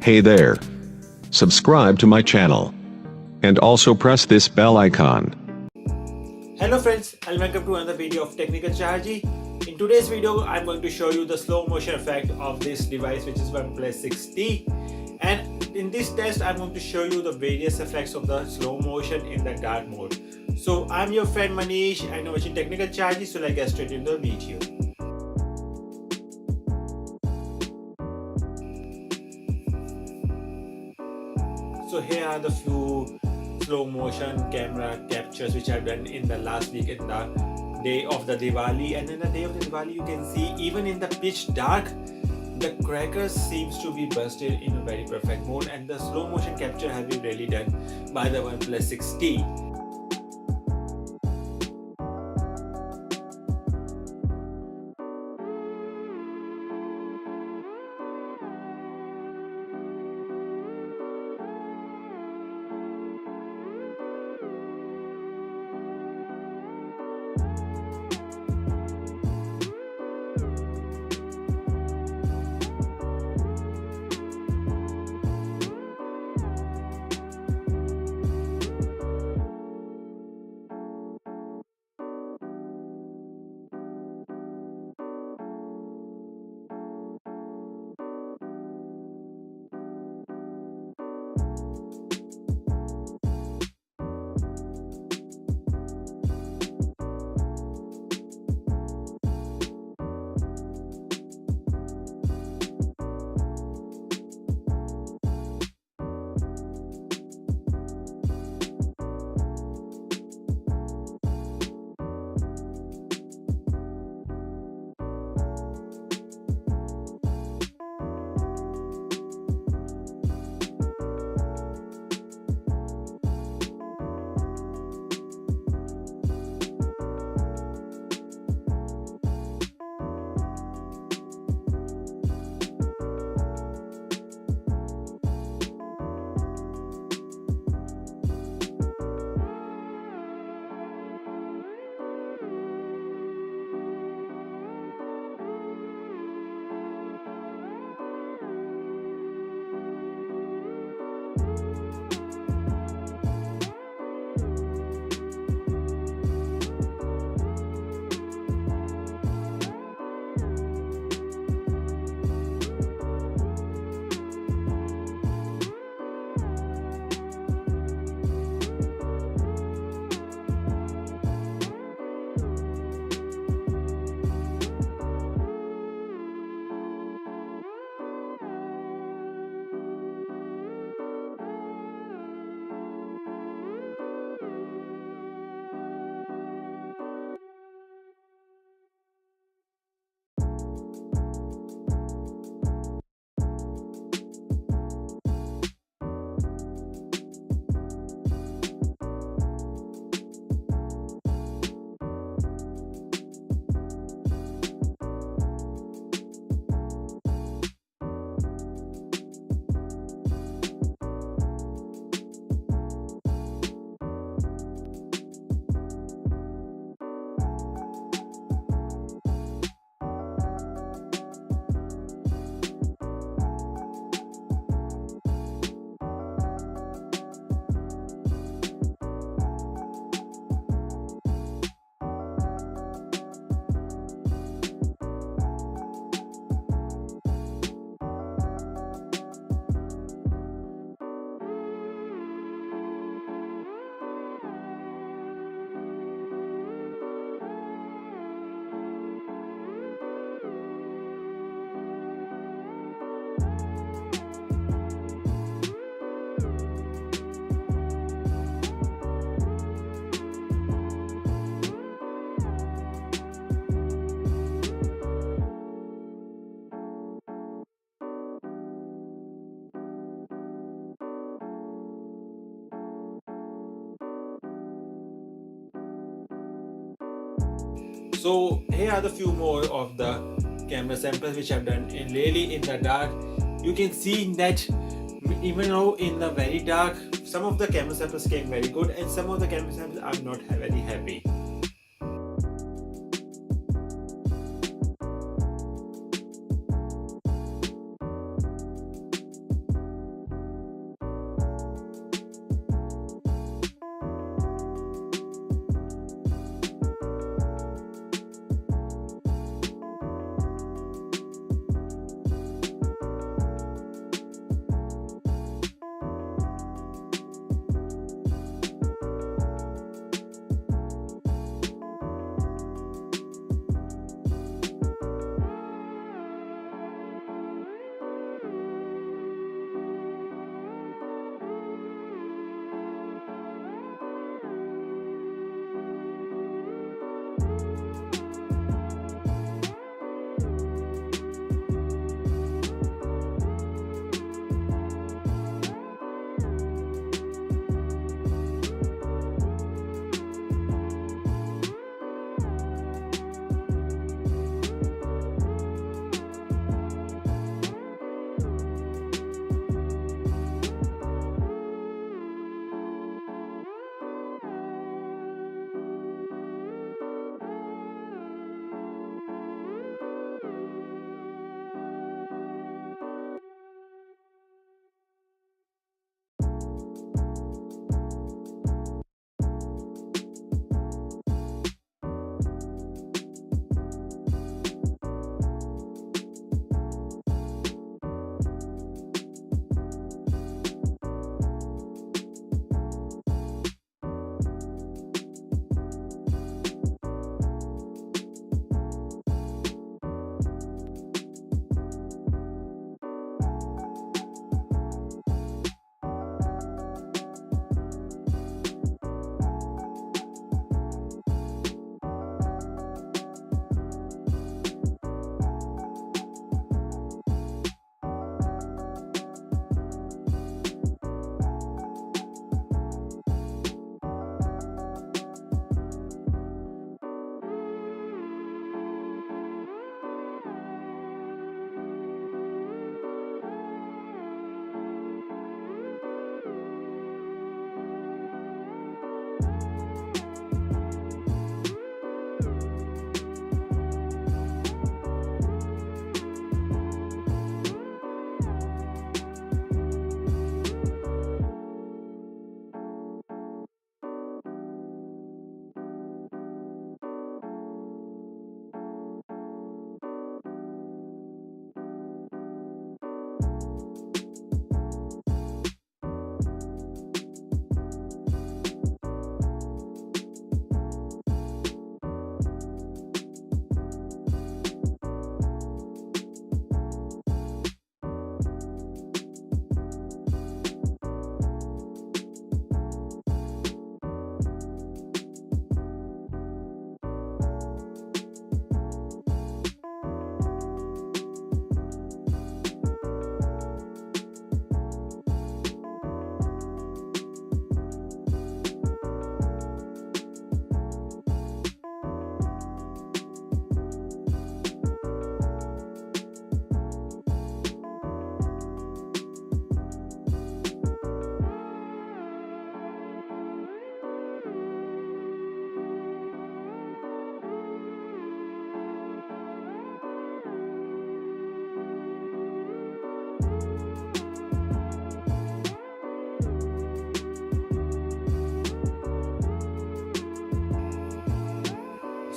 Hey there. Subscribe to my channel. And also press this bell icon. Hello friends and welcome to another video of Technical Chaharji. In today's video, I'm going to show you the slow motion effect of this device, which is Oneplus 6T. And in this test, I'm going to show you the various effects of the slow motion in the dark mode. So I'm your friend Manish and you're watching Technical Chaharji, so let's get straight into the video. So here are the few slow motion camera captures which I've done in the last week in the day of the Diwali. And in the day of the Diwali, you can see even in the pitch dark, the crackers seems to be busted in a very perfect mode, and the slow motion capture has been really done by the Oneplus 6T. So here are the few more of the camera samples which I've done in really in the dark. You can see that even though in the very dark, some of the camera samples came very good and some of the camera samples are not very happy.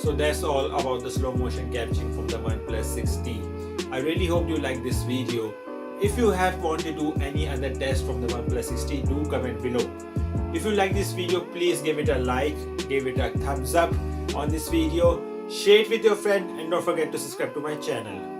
So that's all about the slow motion capturing from the OnePlus 6T. I really hope you like this video. If you have want to do any other test from the OnePlus 6T, do comment below. If you like this video, please give it a like, give it a thumbs up on this video, share it with your friend, and don't forget to subscribe to my channel.